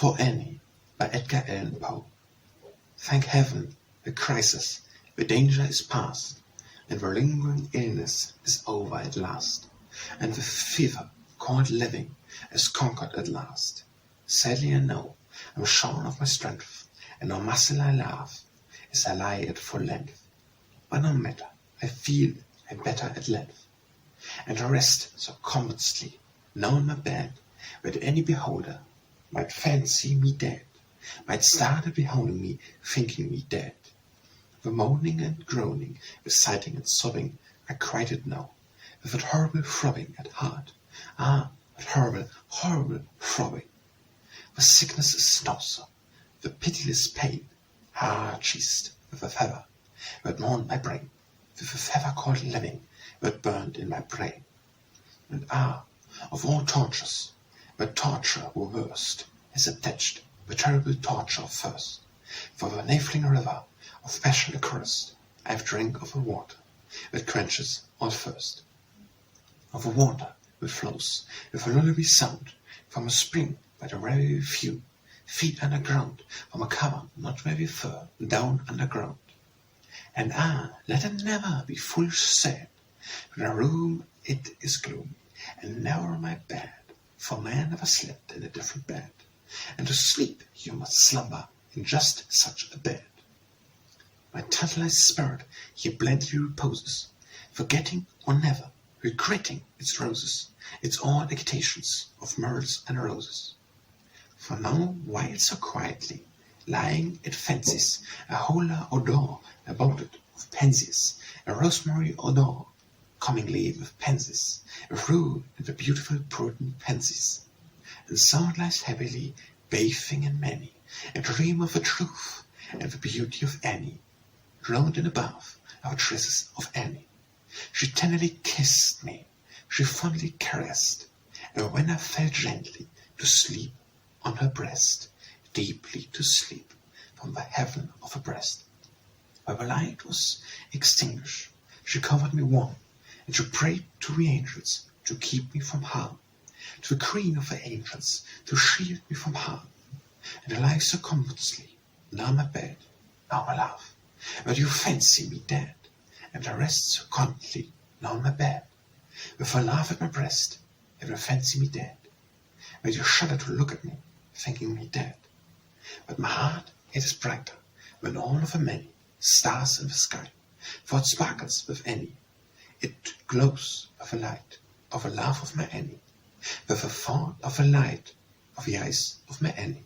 For Annie by Edgar Allan Poe. Thank heaven, the crisis, the danger is past, and the lingering illness is over at last, and the fever called living is conquered at last. Sadly I know I'm shorn of my strength, and no muscle I love as I lie at full length. But no matter, I feel I'm better at length, and I rest so comfortably now in my bed that any beholder might fancy me dead, might start at beholding me, thinking me dead. The moaning and groaning, the sighing and sobbing, I quite it know, with that horrible throbbing at heart. Ah, that horrible, horrible throbbing. The sickness is nausea, the pitiless pain, chased with the feather that mourned my brain, with the feather called living that burned in my brain. And of all tortures, the torture were worst is attached, the terrible torture first. For the naphthaline river of passion accursed, I've drank of the water that quenches all thirst. Of the water that flows with a lullaby sound from a spring by the very few feet underground, from a cavern not very far down underground. And let it never be foolish said, in a room it is gloomy, and never my bed, for man never slept in a different bed, and to sleep you must slumber in just such a bed. My tantalized spirit here blindly reposes, forgetting or never regretting its roses, its all agitations of myrtles and roses. For now, while so quietly lying, it fancies a wholer odor about it of pansies, a rosemary odor comingly with pansies, a rue and the beautiful prudent pansies. And so it lies heavily, bathing in many, and dream of the truth and the beauty of Annie, drowned in a bath of tresses of Annie. She tenderly kissed me, she fondly caressed, and when I fell gently to sleep on her breast, deeply to sleep from the heaven of her breast, where the light was extinguished, she covered me warm, and she prayed to the angels to keep me from harm, to the queen of the angels to shield me from harm. And I lie so comfortably now in my bed, now my love, that you fancy me dead, and I rest so contently now in my bed, with a laugh at my breast, that you fancy me dead, that you shudder to look at me, thinking me dead. But my heart, it is brighter than all of the many stars in the sky, for it sparkles with Annie, it glows with the light of the love of my Annie, with the thought of the light of the eyes of my Annie.